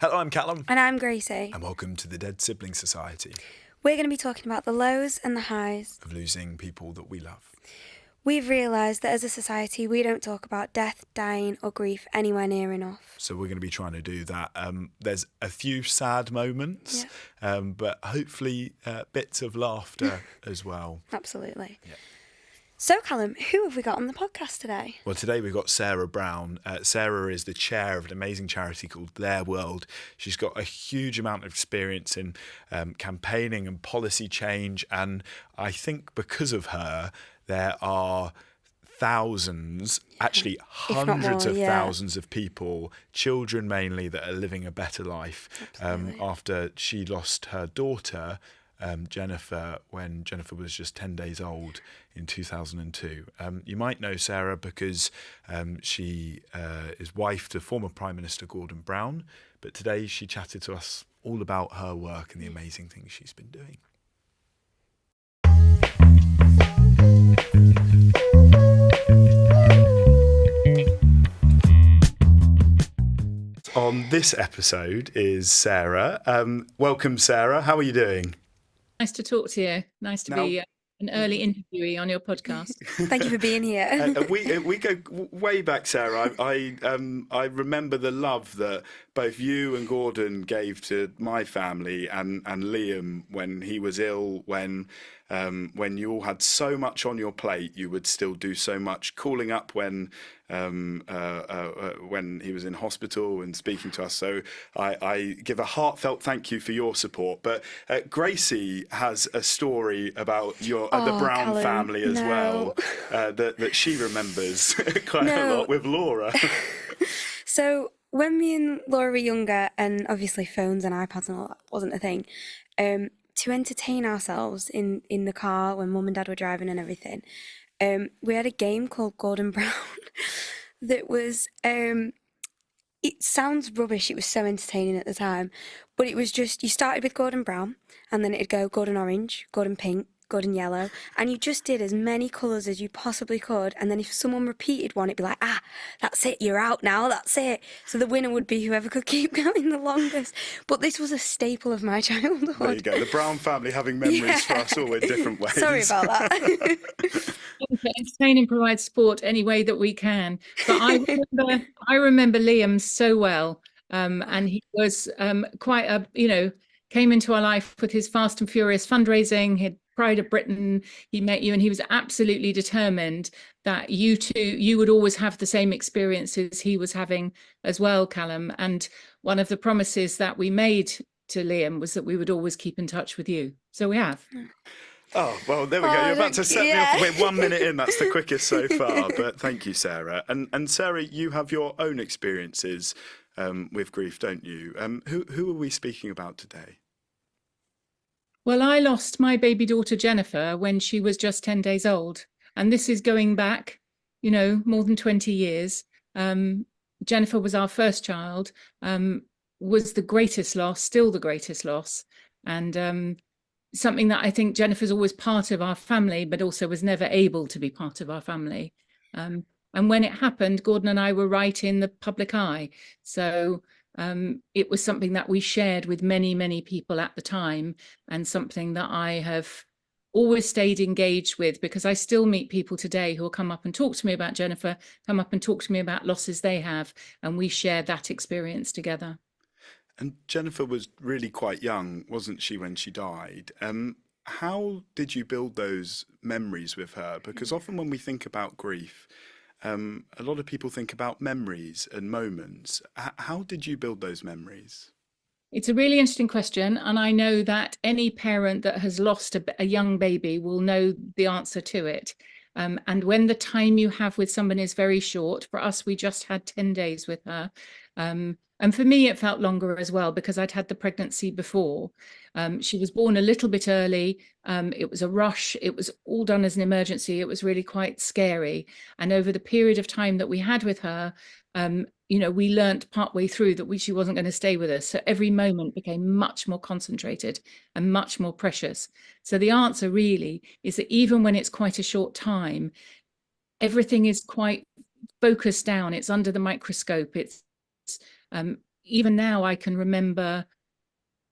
Hello, I'm Callum. And I'm Gracie. And welcome to the Dead Sibling Society. We're going to be talking about the lows and the highs of losing people that we love. We've realised that as a society, we don't talk about death, dying or grief anywhere near enough. So we're going to be trying to do that. There's a few sad moments, but hopefully bits of laughter as well. Absolutely. Yeah. So, Callum, who have we got on the podcast today? Well, today we've got Sarah Brown. Sarah is the chair of an amazing charity called Theirworld. She's got a huge amount of experience in campaigning and policy change. And I think because of her, there are thousands, actually hundreds of thousands of people, children mainly, that are living a better life after she lost her daughter, Jennifer, when Jennifer was just 10 days old in 2002. You might know Sarah because she is wife to former Prime Minister Gordon Brown, but today she chatted to us all about her work and the amazing things she's been doing. On this episode is Sarah. Welcome, Sarah. How are you doing? Nice to talk to you. Nice to be an early interviewee on your podcast. Thank you for being here. We go way back, Sarah. I remember the love that both you and Gordon gave to my family and Liam when he was ill, when you all had so much on your plate, you would still do so much, calling up when he was in hospital and speaking to us. So I give a heartfelt thank you for your support. But Gracie has a story about the Brown Callum, family as well that she remembers quite a lot with Laura. So when me and Laura were younger, and obviously phones and iPads and all that wasn't a thing, to entertain ourselves in the car when Mum and Dad were driving and everything, we had a game called Gordon Brown that was, it sounds rubbish, it was so entertaining at the time, but it was just, you started with Gordon Brown, and then it'd go Gordon Orange, Gordon Pink, Gordon Yellow, and you just did as many colours as you possibly could, and then if someone repeated one, it'd be like, that's it, you're out now, that's it. So the winner would be whoever could keep going the longest. But this was a staple of my childhood. There you go, the Brown family having memories for us all in different ways. Sorry about that. Entertain and provide sport any way that we can. But I remember Liam so well, and he was quite came into our life with his Fast and Furious fundraising. He'd Pride of Britain, he met you, and he was absolutely determined that you would always have the same experiences he was having as well, Callum. And one of the promises that we made to Liam was that we would always keep in touch with you. So we have. Oh, well, there we go. You're about to set me off. We're 1 minute in. That's the quickest so far. But thank you, Sarah. And Sarah, you have your own experiences with grief, don't you? Who are we speaking about today? Well, I lost my baby daughter, Jennifer, when she was just 10 days old. And this is going back, more than 20 years. Jennifer was our first child, was the greatest loss, still the greatest loss. And something that I think Jennifer's always part of our family, but also was never able to be part of our family. And when it happened, Gordon and I were right in the public eye. So it was something that we shared with many, many people at the time, and something that I have always stayed engaged with, because I still meet people today who will come up and talk to me about Jennifer, come up and talk to me about losses they have, and we share that experience together. And Jennifer was really quite young, wasn't she, when she died? How did you build those memories with her? Because often when we think about grief, a lot of people think about memories and moments. How did you build those memories? It's a really interesting question, and I know that any parent that has lost a young baby will know the answer to it. And when the time you have with someone is very short, for us, we just had 10 days with her. And for me, it felt longer as well, because I'd had the pregnancy before. She was born a little bit early. It was a rush. It was all done as an emergency. It was really quite scary. And over the period of time that we had with her, we learnt partway through that she wasn't going to stay with us. So every moment became much more concentrated and much more precious. So the answer really is that even when it's quite a short time, everything is quite focused down. It's under the microscope. It's even now I can remember,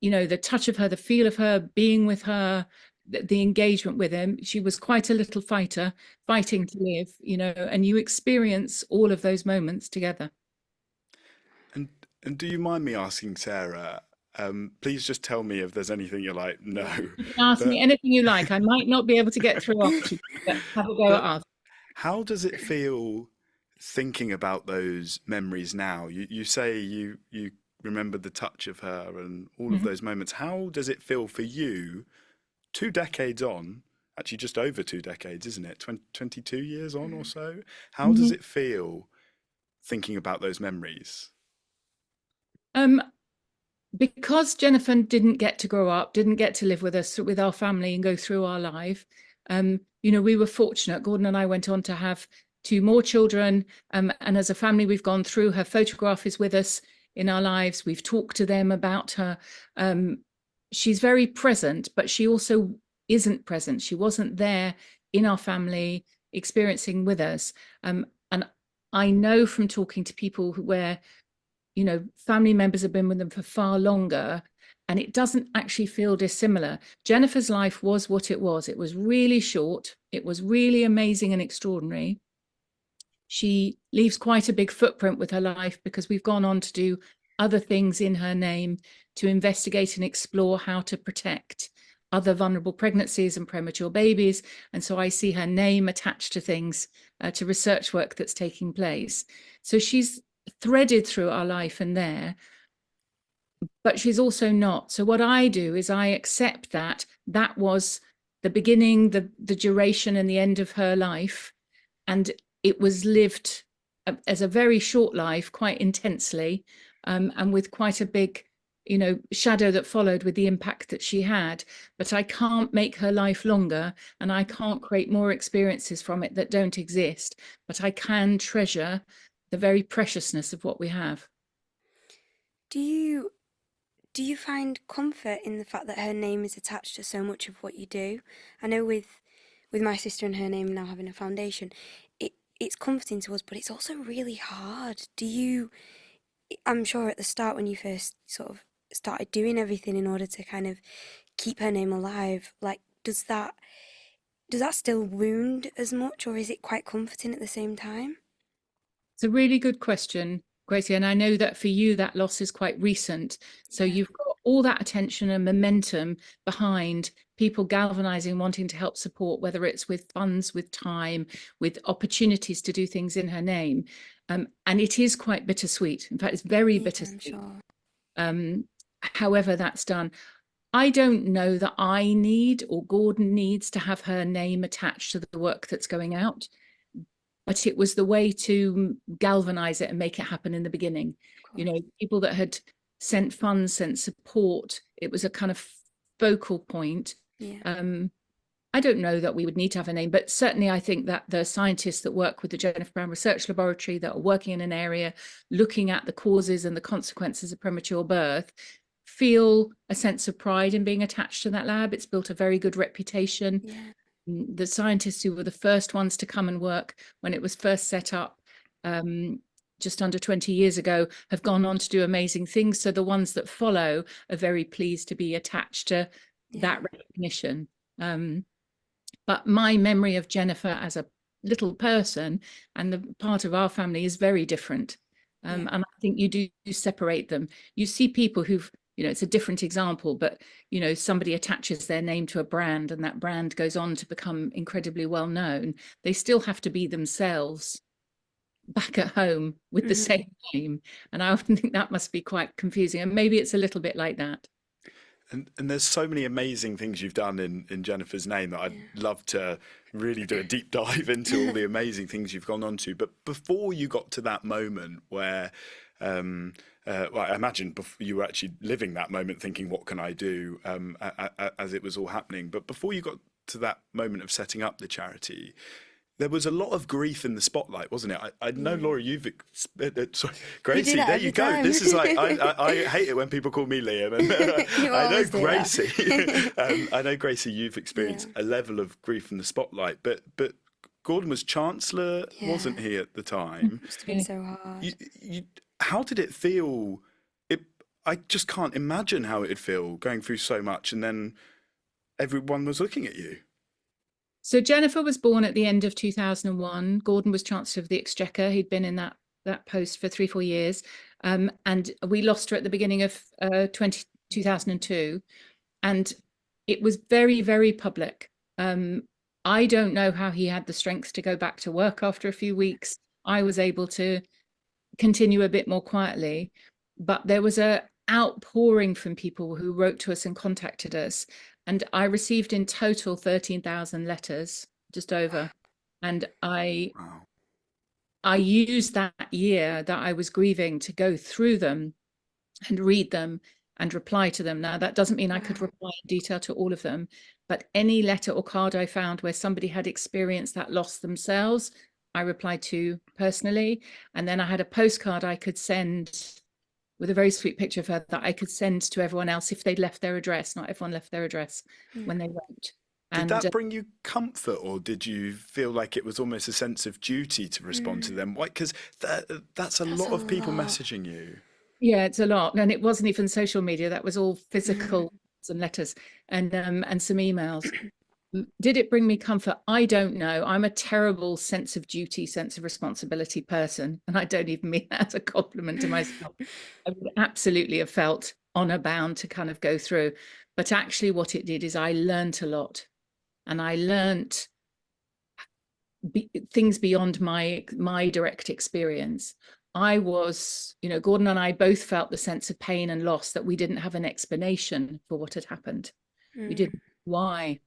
you know, the touch of her, the feel of her, being with her, the engagement with him. She was quite a little fighter, fighting to live, you know, and you experience all of those moments together. And do you mind me asking, Sarah? Please just tell me if there's anything you're like, no. Yeah. You can ask me But anything you like. I might not be able to get through after, but have a go at but us. how does it feel thinking about those memories now? You say you remember the touch of her and all of Mhm. those moments. How does it feel for you 2 decades on? Actually, just over 2 decades, isn't it? 22 years on or Mhm. so. How does Mhm. it feel thinking about those memories? Um, because Jennifer didn't get to grow up, didn't get to live with us, with our family and go through our life, you know, we were fortunate. Gordon and I went on to have 2 more children. And as a family, we've gone through. Her photograph is with us in our lives. We've talked to them about her. She's very present, but she also isn't present. She wasn't there in our family experiencing with us. And I know from talking to people where, you know, family members have been with them for far longer, and it doesn't actually feel dissimilar. Jennifer's life was what it was. It was really short. It was really amazing and extraordinary. She leaves quite a big footprint with her life because we've gone on to do other things in her name to investigate and explore how to protect other vulnerable pregnancies and premature babies. And so I see her name attached to things, to research work that's taking place. So she's threaded through our life and there, but she's also not. So what I do is I accept that that was the beginning, the duration and the end of her life, and it was lived as a very short life, quite intensely, and with quite a big, you know, shadow that followed with the impact that she had. But I can't make her life longer, and I can't create more experiences from it that don't exist. But I can treasure the very preciousness of what we have. Do you do you find comfort in the fact that her name is attached to so much of what you do? I know with my sister and her name now having a foundation, it's comforting to us, but it's also really hard. Do you? I'm sure at the start when you first sort of started doing everything in order to kind of keep her name alive, like does that still wound as much, or is it quite comforting at the same time? It's a really good question, Gracie. And I know that for you, that loss is quite recent. So Yeah, you've got all that attention and momentum behind people galvanizing, wanting to help support, whether it's with funds, with time, with opportunities to do things in her name. And it is quite bittersweet. In fact, it's very yeah, I'm bittersweet. sure. Um, However, that's done. I don't know that I need or Gordon needs to have her name attached to the work that's going out, but it was the way to galvanize it and make it happen in the beginning. Of You course. know, people that had sent funds, sent support, it was a kind of focal point. Yeah, um, I don't know that we would need to have a name, but certainly I think that the scientists that work with the Jennifer Brown Research Laboratory, that are working in an area looking at the causes and the consequences of premature birth, feel a sense of pride in being attached to that lab. It's built a very good reputation. yeah, The scientists who were the first ones to come and work when it was first set up, just under 20 years ago, have gone on to do amazing things. So the ones that follow are very pleased to be attached to yeah, that recognition. But my memory of Jennifer as a little person and the part of our family is very different. yeah, And I think you do separate them. You see people who've, you know, it's a different example, but, you know, somebody attaches their name to a brand and that brand goes on to become incredibly well known. They still have to be themselves back at home with the hmm, same name. And I often think that must be quite confusing. And maybe it's a little bit like that. And there's so many amazing things you've done in Jennifer's name that I'd love to really do a deep dive into all yeah. the amazing things you've gone on to. But before you got to that moment where, well, I imagine you were actually living that moment, thinking, "What can I do?" As it was all happening. But before you got to that moment of setting up the charity, there was a lot of grief in the spotlight, wasn't it? I know, Yeah. Laura, sorry, You do Gracie, that there every you go. time. This is like, I hate it when people call me Liam. And You I know always do that. Gracie, I know, Gracie, you've Yeah, experienced a level of grief in the spotlight, but Gordon was Chancellor, yeah. wasn't he, at the time? Must have been Yeah. so hard. You, you, how did it feel I just can't imagine how it'd feel going through so much and then everyone was looking at you. So Jennifer was born at the end of 2001. Gordon was Chancellor of the Exchequer. He'd been in that post for 3-4 years. And we lost her at the beginning of 2002. And it was very, very public. I don't know how he had the strength to go back to work after a few weeks. I was able to continue a bit more quietly, but there was a outpouring from people who wrote to us and contacted us. And I received in total 13,000 letters, just over. And Wow. I used that year that I was grieving to go through them and read them and reply to them. Now, that doesn't mean I could reply in detail to all of them, but any letter or card I found where somebody had experienced that loss themselves, I replied to personally. And then I had a postcard I could send with a very sweet picture of her that I could send to everyone else if they'd left their address. Not everyone left their address when they wrote. Did And that bring you comfort, or did you feel like it was almost a sense of duty to respond to them? Why? Because that's a That's lot a of people lot. messaging you. yeah, it's a lot. And it wasn't even social media. That was all physical and letters and some emails. Did it bring me comfort? I don't know. I'm a terrible sense of duty, sense of responsibility person. And I don't even mean that as a compliment to myself. I would absolutely have felt honor bound to kind of go through. But actually what it did is I learned a lot. And I learned things beyond my direct experience. I was, Gordon and I both felt the sense of pain and loss that we didn't have an explanation for what had happened. We didn't know why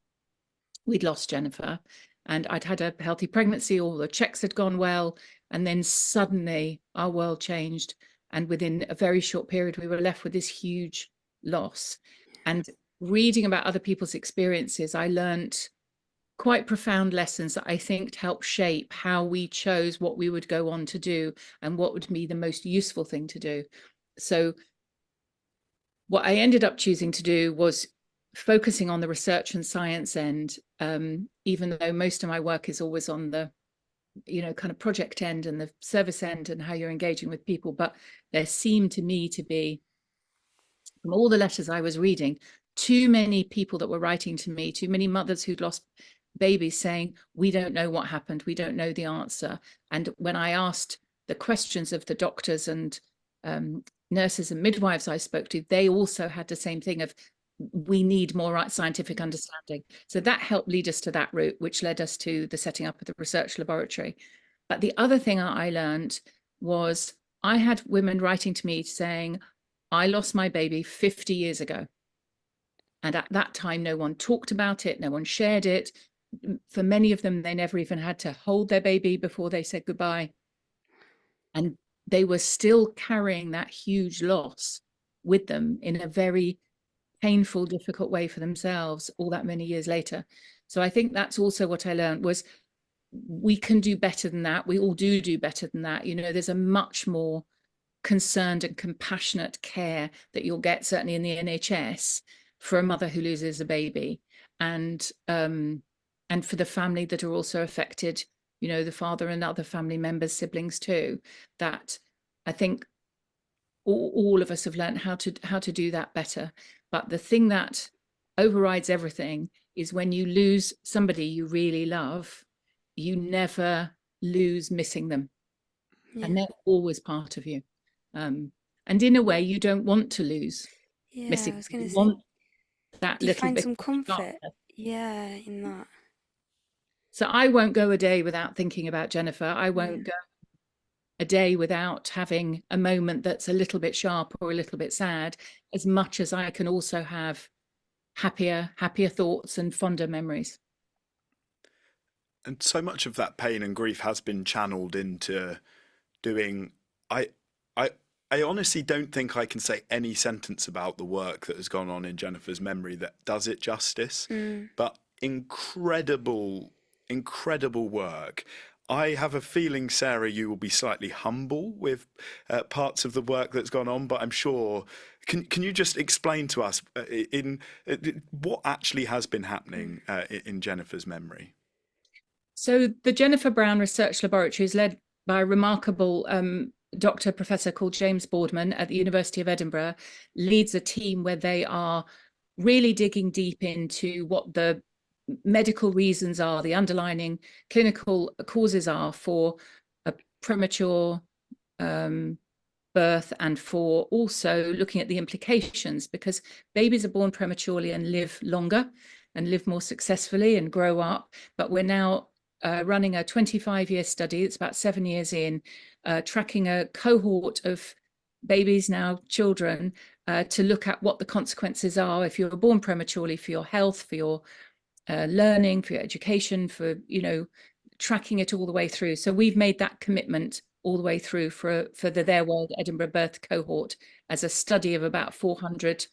we'd lost Jennifer, and I'd had a healthy pregnancy, all the checks had gone well, and then suddenly our world changed, and within a very short period we were left with this huge loss. And reading about other people's experiences, I learned quite profound lessons that I think help shape how we chose what we would go on to do and what would be the most useful thing to do. So what I ended up choosing to do was focusing on the research and science end, even though most of my work is always on the kind of project end and the service end and how you're engaging with people. But there seemed to me to be, from all the letters I was reading, too many people that were writing to me, too many mothers who'd lost babies saying, we don't know what happened, we don't know the answer. And when I asked the questions of the doctors and nurses and midwives I spoke to, they also had the same thing of, we need more scientific understanding. So that helped lead us to that route, which led us to the setting up of the research laboratory. But the other thing I learned was I had women writing to me saying, I lost my baby 50 years ago. And at that time, no one talked about it, no one shared it. For many of them, they never even had to hold their baby before they said goodbye. And they were still carrying that huge loss with them in a very painful, difficult way for themselves all that many years later. So I think that's also what I learned was we can do better than that. We all do better than that. There's a much more concerned and compassionate care that you'll get, certainly in the NHS, for a mother who loses a baby, and for the family that are also affected, the father and other family members, siblings too. That I think all of us have learned how to do that better. But the thing that overrides everything is when you lose somebody you really love, you never lose missing them. Yeah. And they're always part of you. And in a way, you don't want to lose Yeah, missing. I was going You to say, want that do you little find bit some of comfort? sharpness. Yeah, in that. So I won't go a day without thinking about Jennifer. I won't go a day without having a moment that's a little bit sharp or a little bit sad, as much as I can also have happier thoughts and fonder memories. And so much of that pain and grief has been channeled into doing. I, I, I honestly don't think I can say any sentence about the work that has gone on in Jennifer's memory that does it justice. But incredible, incredible work. I have a feeling, Sarah, you will be slightly humble with parts of the work that's gone on, but I'm sure. Can you just explain to us in what actually has been happening in Jennifer's memory? So the Jennifer Brown Research Laboratory is led by a remarkable doctor professor called James Boardman at the University of Edinburgh leads a team where they are really digging deep into what the medical reasons are, the underlying clinical causes are for a premature birth, and for also looking at the implications, because babies are born prematurely and live longer and live more successfully and grow up. But we're now running a 25-year study. It's about 7 years in, tracking a cohort of babies, now children, to look at what the consequences are if you're born prematurely for your health, for your learning, for your education, for, you know, tracking it all the way through. So we've made that commitment all the way through for the Theirworld Edinburgh birth cohort, as a study of about 400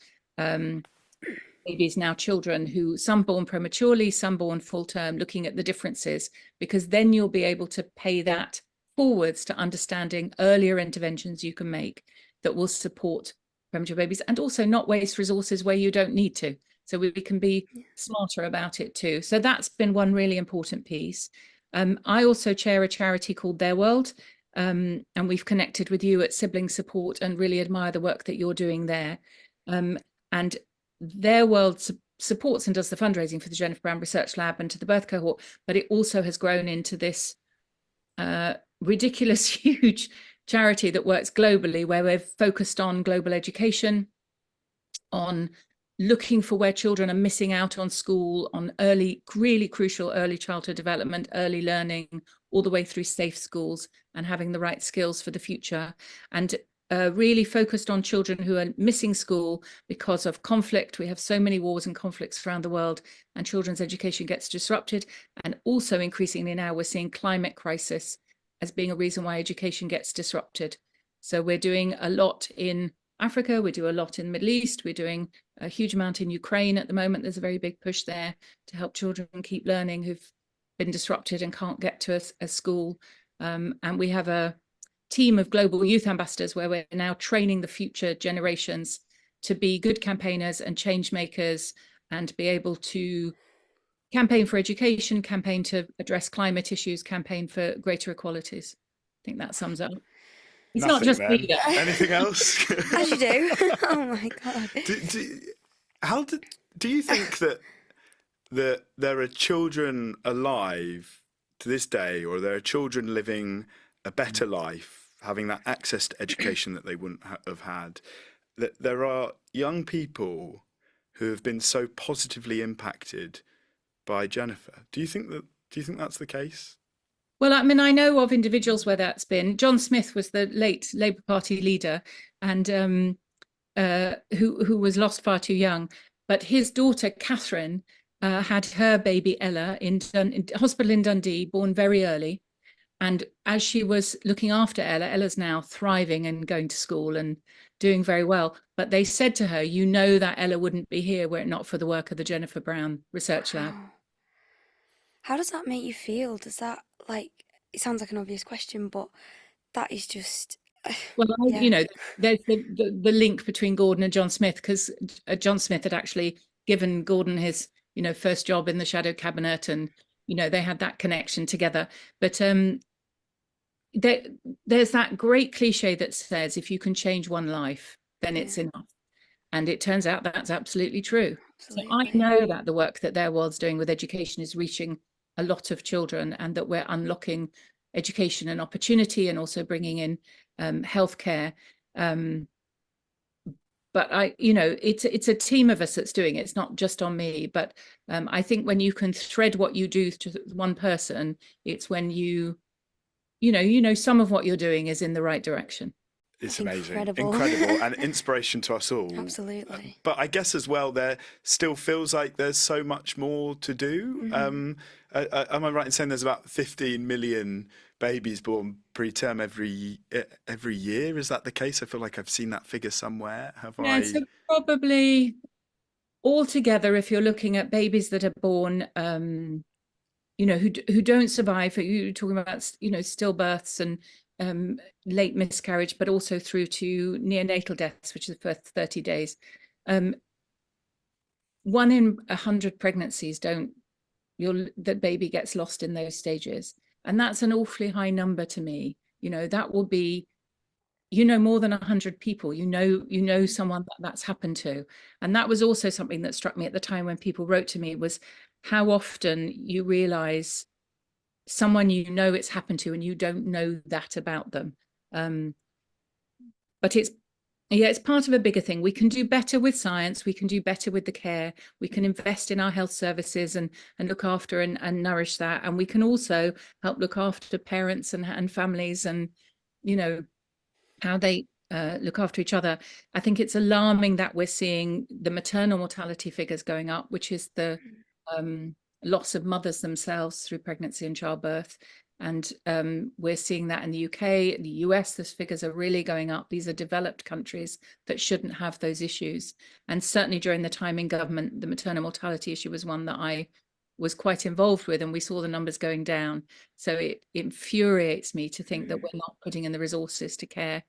babies, now children, who some born prematurely, some born full term, looking at the differences, because then you'll be able to pay that forwards to understanding earlier interventions you can make that will support premature babies, and also not waste resources where you don't need to. So we can be smarter about it too. So that's been one really important piece. I also chair a charity called Theirworld, and we've connected with you at Sibling Support and really admire the work that you're doing there. And Theirworld supports and does the fundraising for the Jennifer Brown Research Lab and to the birth cohort, but it also has grown into this ridiculous, huge charity that works globally, where we're focused on global education, on looking for where children are missing out on school, on early, really crucial early childhood development, early learning, all the way through safe schools, and having the right skills for the future. And really focused on children who are missing school because of conflict. We have so many wars and conflicts around the world, and children's education gets disrupted. And also increasingly now we're seeing climate crisis as being a reason why education gets disrupted. So we're doing a lot in Africa, we do a lot in the Middle East, we're doing a huge amount in Ukraine at the moment. There's a very big push there to help children keep learning who've been disrupted and can't get to a school. And we have a team of global youth ambassadors where we're now training the future generations to be good campaigners and change makers, and be able to campaign for education, campaign to address climate issues, campaign for greater equalities. I think that sums up. It's Nothing, not just then. me. Anything else? As you do. Oh my God. Do you think that there are children alive to this day, or there are children living a better life, having that access to education that they wouldn't have had, that there are young people who have been so positively impacted by Jennifer? Do you think that's the case? Well, I mean, I know of individuals where that's been. John Smith was the late Labour Party leader, and who was lost far too young. But his daughter Catherine had her baby Ella in hospital in Dundee, born very early. And as she was looking after Ella, Ella's now thriving and going to school and doing very well. But they said to her, you know that Ella wouldn't be here were it not for the work of the Jennifer Brown Research Lab. Wow. How does that make you feel? Does that, like, it sounds like an obvious question, but that is just... Well, yeah. you know, there's the link between Gordon and John Smith, because John Smith had actually given Gordon his, you know, first job in the shadow cabinet, and, you know, they had that connection together. But there's that great cliche that says, if you can change one life, then it's enough. And it turns out that's absolutely true. Absolutely. So I know that the work that Theirworld's doing with education is reaching a lot of children, and that we're unlocking education and opportunity, and also bringing in healthcare. But you know, it's a team of us that's doing it. It's not just on me. But I think when you can thread what you do to one person, it's when you know some of what you're doing is in the right direction. It's That's amazing, incredible. and inspiration to us all. Absolutely. But I guess as well, there still feels like there's so much more to do. Mm-hmm. Am I right in saying there's about 15 million babies born preterm every year? Is that the case? I feel like I've seen that figure somewhere. Yeah, so probably altogether, if you're looking at babies that are born, you know, who don't survive, you're talking about, you know, stillbirths and late miscarriage, but also through to neonatal deaths, which is the first 30 days. 1 in 100 pregnancies that baby gets lost in those stages. And that's an awfully high number to me. You know, that will be you know more than 100 people, you know someone that's happened to. And that was also something that struck me at the time when people wrote to me, was how often you realize someone you know it's happened to and you don't know that about them. But it's part of a bigger thing. We can do better with science, we can do better with the care, we can invest in our health services and look after and nourish that, and we can also help look after parents and families, and you know how they look after each other. I think it's alarming that we're seeing the maternal mortality figures going up, which is the loss of mothers themselves through pregnancy and childbirth. And we're seeing that in the UK, the US, those figures are really going up. These are developed countries that shouldn't have those issues. And certainly during the time in government, the maternal mortality issue was one that I was quite involved with, and we saw the numbers going down. So it infuriates me to think that we're not putting in the resources to care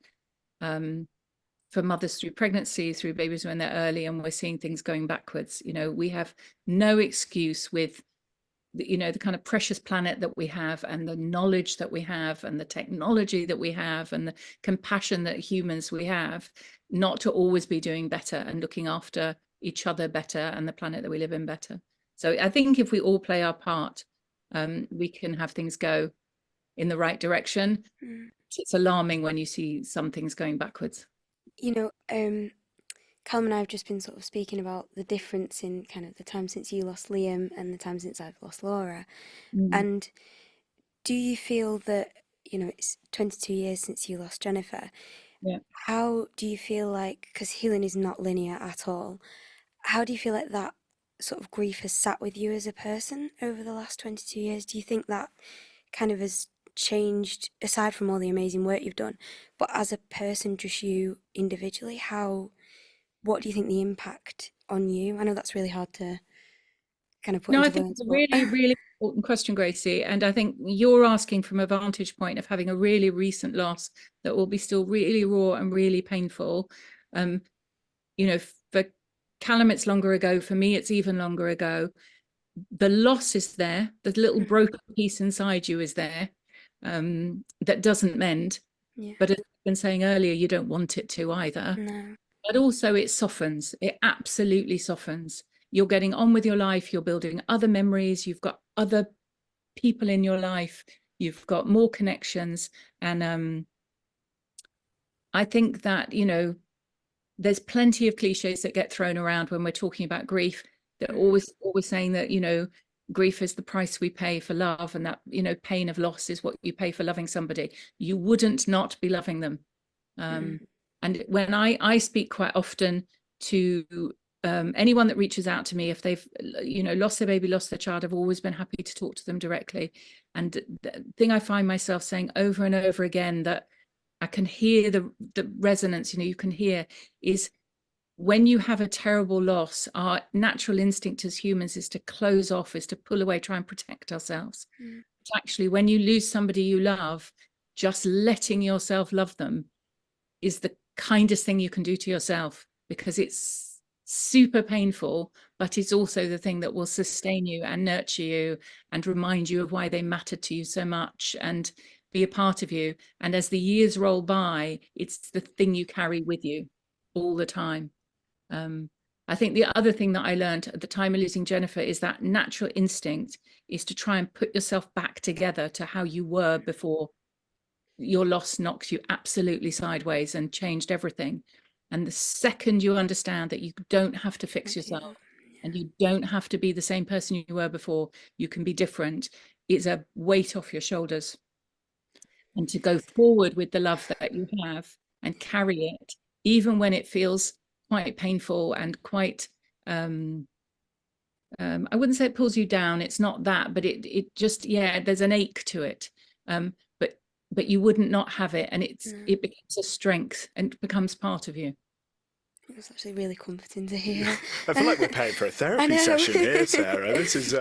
for mothers through pregnancy, through babies when they're early, and we're seeing things going backwards. We have no excuse with the kind of precious planet that we have, and the knowledge that we have, and the technology that we have, and the compassion that humans we have, not to always be doing better and looking after each other better and the planet that we live in better. So I think if we all play our part, we can have things go in the right direction. It's alarming when you see some things going backwards. Callum and I have just been sort of speaking about the difference in kind of the time since you lost Liam and the time since I've lost Laura. And do you feel that, it's 22 years since you lost Jennifer? Yeah. How do you feel like, because healing is not linear at all, how do you feel like that sort of grief has sat with you as a person over the last 22 years? Do you think that kind of has changed, aside from all the amazing work you've done, but as a person, just you individually, what do you think the impact on you? I know that's really hard to kind of put No, I into think words, it's a but really, really important question, Gracie. And I think you're asking from a vantage point of having a really recent loss that will be still really raw and really painful. For Callum, it's longer ago. For me, it's even longer ago. The loss is there. The little broken piece inside you is there, that doesn't mend. yeah, But as I've been saying earlier, you don't want it to either. no, But also it softens. It absolutely softens. You're getting on with your life. You're building other memories. You've got other people in your life. You've got more connections. And I think that, there's plenty of cliches that get thrown around when we're talking about grief. They're always saying that, grief is the price we pay for love, and that, pain of loss is what you pay for loving somebody. You wouldn't not be loving them. And when I speak quite often to anyone that reaches out to me, if they've lost their baby, lost their child, I've always been happy to talk to them directly. And the thing I find myself saying over and over again, that I can hear the resonance, you can hear, is when you have a terrible loss, our natural instinct as humans is to close off, is to pull away, try and protect ourselves. But actually, when you lose somebody you love, just letting yourself love them is the kindest thing you can do to yourself, because it's super painful, but it's also the thing that will sustain you and nurture you and remind you of why they mattered to you so much and be a part of you. And as the years roll by, it's the thing you carry with you all the time. I think the other thing that I learned at the time of losing Jennifer is that natural instinct is to try and put yourself back together to how you were before your loss knocked you absolutely sideways and changed everything. And the second you understand that you don't have to fix yourself and you don't have to be the same person you were before, you can be different, it's a weight off your shoulders. And to go forward with the love that you have and carry it, even when it feels quite painful and quite, I wouldn't say it pulls you down, it's not that, but it just, there's an ache to it. But you wouldn't not have it, and it becomes a strength and becomes part of you. It's actually really comforting to hear. I feel like we're paying for a therapy session here, Sarah. This is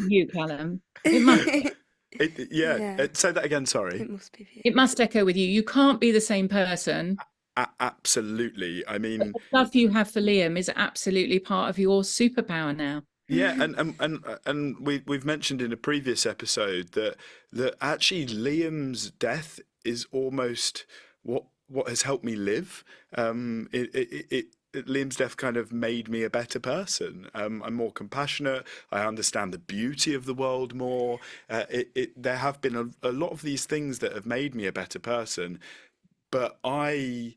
you, Callum. It must. Say that again. Sorry. It must be. It must echo with you. You can't be the same person. Absolutely. I mean, the love you have for Liam is absolutely part of your superpower now. Yeah, and we've mentioned in a previous episode that actually Liam's death is almost what has helped me live. Liam's death kind of made me a better person. I'm more compassionate. I understand the beauty of the world more. There have been a lot of these things that have made me a better person, but I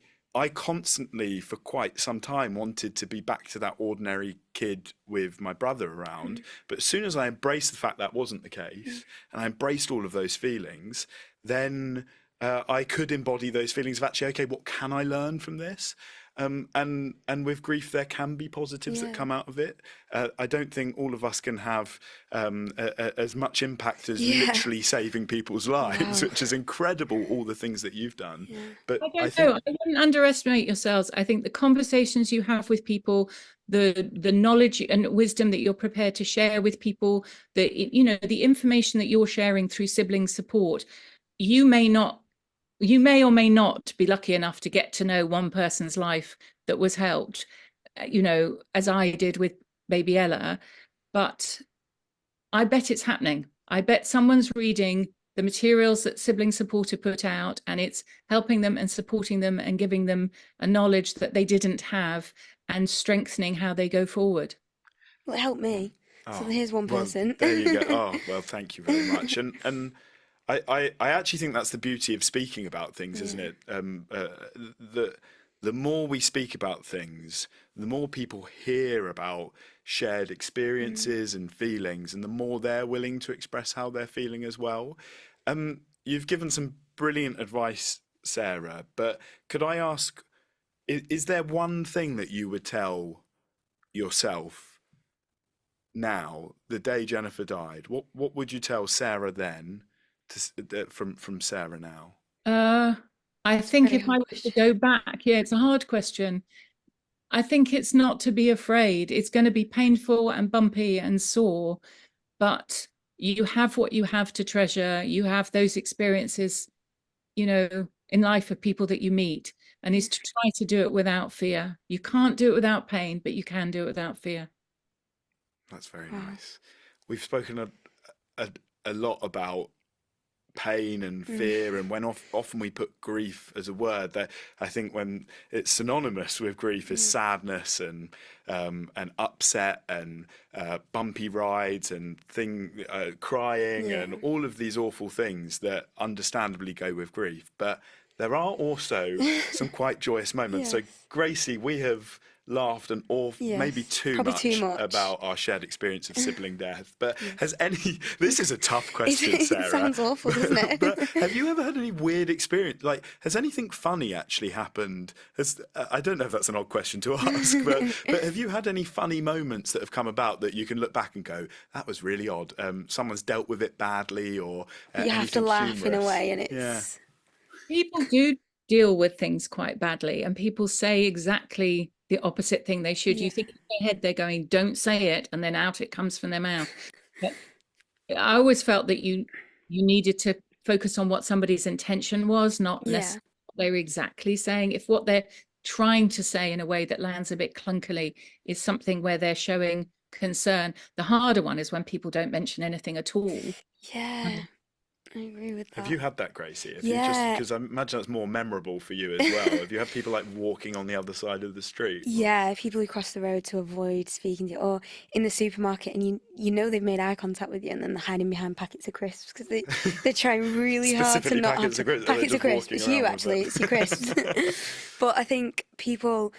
constantly, for quite some time, wanted to be back to that ordinary kid with my brother around. But as soon as I embraced the fact that wasn't the case, and I embraced all of those feelings, then I could embody those feelings of actually, okay, what can I learn from this? And with grief, there can be positives that come out of it. I don't think all of us can have as much impact as literally saving people's lives, which is incredible. All the things that you've done, but I don't know. I wouldn't underestimate yourselves. I think the conversations you have with people, the knowledge and wisdom that you're prepared to share with people, the information that you're sharing through sibling support, you may or may not be lucky enough to get to know one person's life that was helped, as I did with baby Ella, but I bet it's happening. I bet someone's reading the materials that sibling support have put out, and it's helping them and supporting them and giving them a knowledge that they didn't have and strengthening how they go forward. Well, it helped me. So here's one person. There you go. Oh, well, thank you very much. And I actually think that's the beauty of speaking about things, isn't it? The more we speak about things, the more people hear about shared experiences and feelings, and the more they're willing to express how they're feeling as well. You've given some brilliant advice, Sarah, but could I ask, is there one thing that you would tell yourself now, the day Jennifer died? What would you tell Sarah then from Sarah now? I think Very if I hard were to question. go back, it's a hard question. I think it's not to be afraid. It's going to be painful and bumpy and sore, but you have what you have to treasure. You have those experiences, in life of people that you meet, and is to try to do it without fear. You can't do it without pain, but you can do it without fear. That's very nice. We've spoken a lot about pain and fear, and when often we put grief as a word, that I think when it's synonymous with grief is sadness and upset and bumpy rides and crying and all of these awful things that understandably go with grief. But there are also some quite joyous moments. So Gracie, we have laughed an awful, maybe too much about our shared experience of sibling death. But this is a tough question, Sarah. It sounds awful, doesn't it? But have you ever had any weird experience? Like, has anything funny actually happened? I don't know if that's an odd question to ask, but have you had any funny moments that have come about that you can look back and go, that was really odd? Someone's dealt with it badly, or you have to laugh humorous? in a way, and it's People do deal with things quite badly, and people say exactly the opposite thing they should. You think in their head they're going, don't say it, and then out it comes from their mouth. But I always felt that you needed to focus on what somebody's intention was, not necessarily what they were exactly saying. If what they're trying to say in a way that lands a bit clunkily is something where they're showing concern. The harder one is when people don't mention anything at all. I agree with that. Have you had that, Gracie? Because I imagine that's more memorable for you as well. Have you had people like walking on the other side of the street? Yeah, people who cross the road to avoid speaking to you, or in the supermarket, and you know they've made eye contact with you, and then they're hiding behind packets of crisps because they're trying really hard to not have to. Packets of crisps. It's you, actually. It's your crisps. But I think people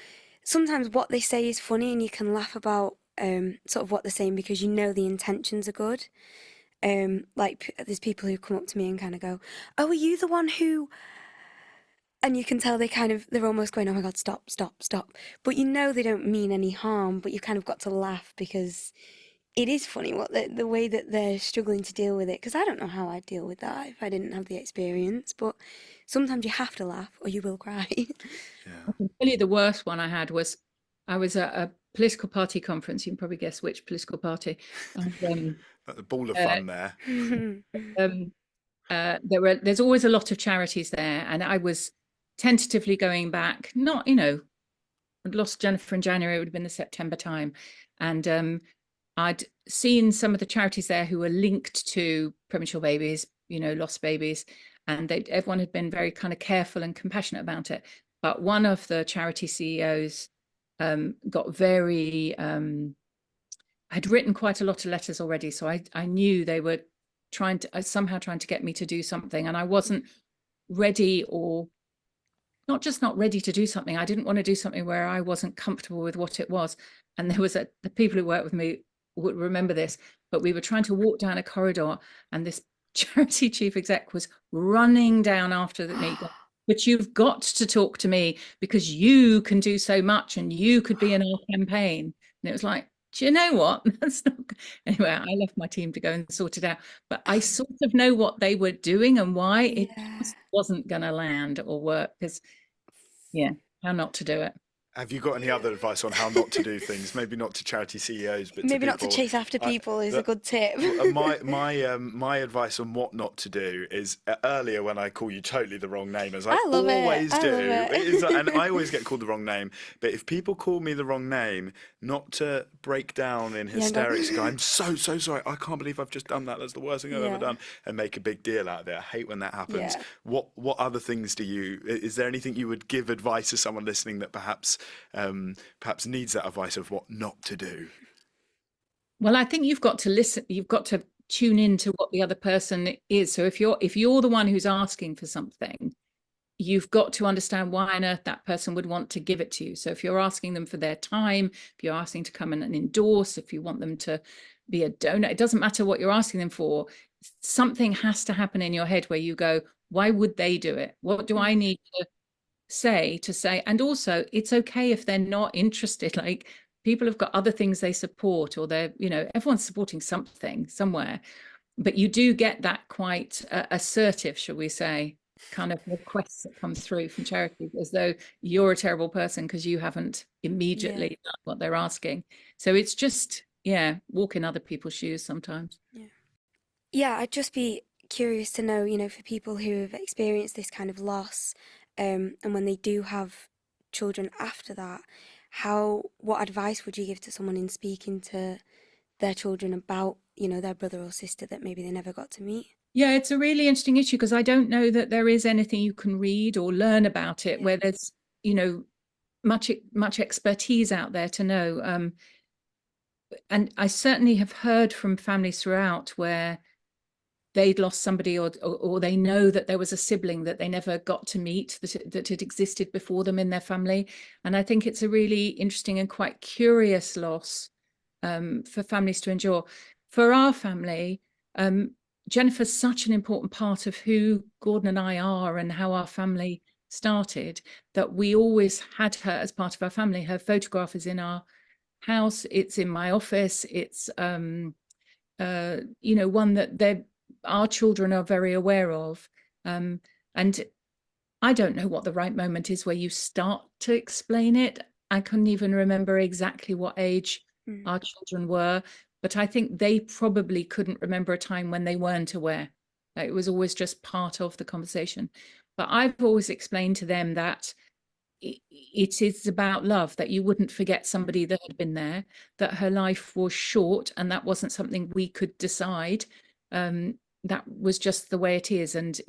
sometimes what they say is funny, and you can laugh about sort of what they're saying because you know the intentions are good. Like there's people who come up to me and kind of go, "Oh, are you the one who?" And you can tell they're almost going, "Oh my God, stop, stop, stop!" But you know they don't mean any harm. But you kind of got to laugh because it is funny what the way that they're struggling to deal with it. Because I don't know how I'd deal with that if I didn't have the experience. But sometimes you have to laugh or you will cry. I can tell you the worst one I had was I was at a political party conference. You can probably guess which political party. And, a ball of fun there. There's always a lot of charities there, and I was tentatively going back. Not, I'd lost Jennifer in January. It would have been the September time, and I'd seen some of the charities there who were linked to premature babies, lost babies, and everyone had been very kind of careful and compassionate about it. But one of the charity CEOs got very had written quite a lot of letters already, so I knew they were somehow trying to get me to do something, and I wasn't ready, or not just not ready to do something. I didn't want to do something where I wasn't comfortable with what it was. And there was the people who work with me would remember this, but we were trying to walk down a corridor, and this charity chief exec was running down after me. But you've got to talk to me because you can do so much and you could be in our campaign. And it was like, do you know what? That's not anyway. I left my team to go and sort it out, but I sort of know what they were doing and why it just wasn't going to land or work, because how not to do it. Have you got any other advice on how not to do things? Maybe not to charity CEOs, but maybe to not to chase after people is a good tip. My advice on what not to do is, earlier when I call you totally the wrong name, as I love always it. do, I love it. is, and I always get called the wrong name. But if people call me the wrong name, not to break down in hysterics, go, I'm so sorry. I can't believe I've just done that. That's the worst thing I've ever done, and make a big deal out of it. I hate when that happens. Yeah. What other things is there anything you would give advice to someone listening that perhaps needs that advice of what not to do? Well, I think you've got to listen. You've got to tune into what the other person is. So if you're the one who's asking for something, you've got to understand why on earth that person would want to give it to you. So if you're asking them for their time, if you're asking to come in and endorse, if you want them to be a donor, it doesn't matter what you're asking them for. Something has to happen in your head where you go, why would they do it? What do I need to say? And also, it's okay if they're not interested. Like, people have got other things they support, or they're, everyone's supporting something somewhere, but you do get that quite assertive, shall we say, kind of requests that come through from charities, as though you're a terrible person because you haven't immediately done what they're asking. So it's just walk in other people's shoes sometimes. I'd just be curious to know, for people who have experienced this kind of loss, and when they do have children after that, what advice would you give to someone in speaking to their children about, their brother or sister that maybe they never got to meet? Yeah, it's a really interesting issue, because I don't know that there is anything you can read or learn about it where there's, much expertise out there to know. And I certainly have heard from families throughout where they'd lost somebody, or they know that there was a sibling that they never got to meet that had existed before them in their family. And I think it's a really interesting and quite curious loss for families to endure. For our family, Jennifer's such an important part of who Gordon and I are and how our family started, that we always had her as part of our family. Her photograph is in our house, it's in my office, it's one that our children are very aware of, and I don't know what the right moment is where you start to explain it. I couldn't even remember exactly what age our children were, but I think they probably couldn't remember a time when they weren't aware. It was always just part of the conversation. But I've always explained to them that it is about love, that you wouldn't forget somebody that had been there, that her life was short, and that wasn't something we could decide. That was just the way it is. And,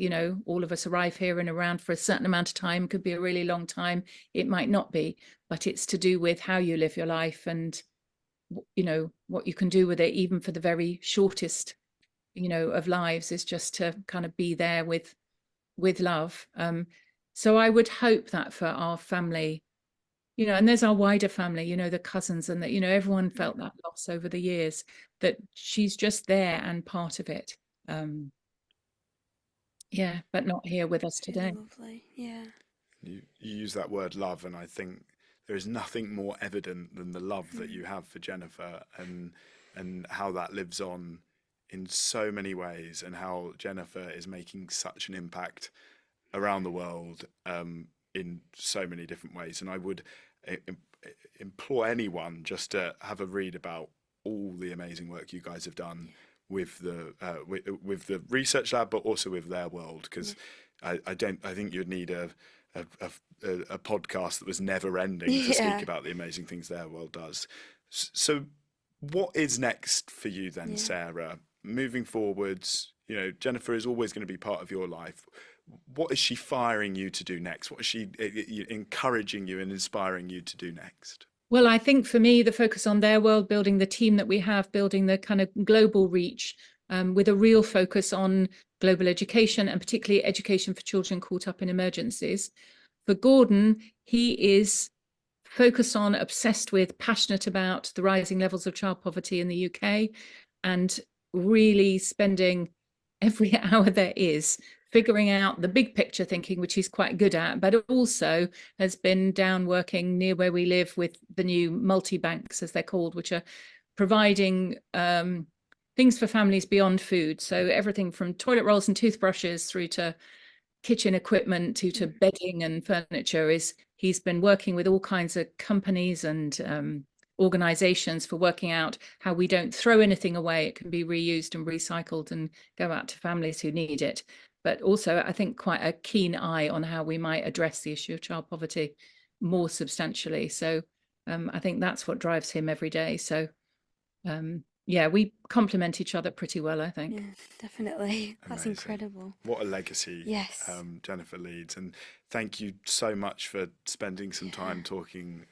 all of us arrive here and around for a certain amount of time. It could be a really long time. It might not be, but it's to do with how you live your life and, what you can do with it, even for the very shortest, of lives, is just to kind of be there with love. So I would hope that for our family, and there's our wider family, the cousins, and that, everyone felt that loss over the years, that she's just there and part of it. But not here with us today. Really lovely. You use that word love, and I think there is nothing more evident than the love that you have for Jennifer, and how that lives on in so many ways, and how Jennifer is making such an impact around the world in so many different ways. And I would implore anyone just to have a read about all the amazing work you guys have done with the research lab, but also with Theirworld, because I think you'd need a podcast that was never ending to speak about the amazing things Theirworld does. So what is next for you then, Sarah? Moving forwards, You know, Jennifer is always going to be part of your life. What is she firing you to do next? What is she encouraging you and inspiring you to do next? Well, I think for me, the focus on Theirworld, building the team that we have, building the kind of global reach, with a real focus on global education, and particularly education for children caught up in emergencies. For Gordon, he is focused on, obsessed with, passionate about the rising levels of child poverty in the UK, and really spending every hour there is figuring out the big picture thinking, which he's quite good at, but also has been down working near where we live with the new multi-banks, as they're called, which are providing things for families beyond food. So everything from toilet rolls and toothbrushes through to kitchen equipment to bedding and furniture. He's been working with all kinds of companies and organizations for working out how we don't throw anything away. It can be reused and recycled and go out to families who need it. But also, I think, quite a keen eye on how we might address the issue of child poverty more substantially. So I think that's what drives him every day. So yeah, we complement each other pretty well, I think. Yeah, definitely. That's Amazing. incredible. What a legacy Yes. Jennifer leads. And thank you so much for spending some time talking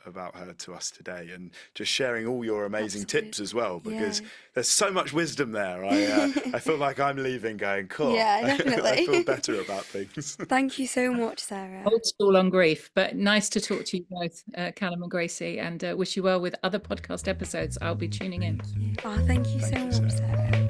about her to us today, and just sharing all your amazing tips as well, because there's so much wisdom there. I feel like I'm leaving going, cool. Yeah, definitely. I feel better about things. Thank you so much, Sarah. Old school on grief, but nice to talk to you both, Callum and Gracie, and wish you well with other podcast episodes. I'll be tuning in. Oh, thank you so much, Sarah.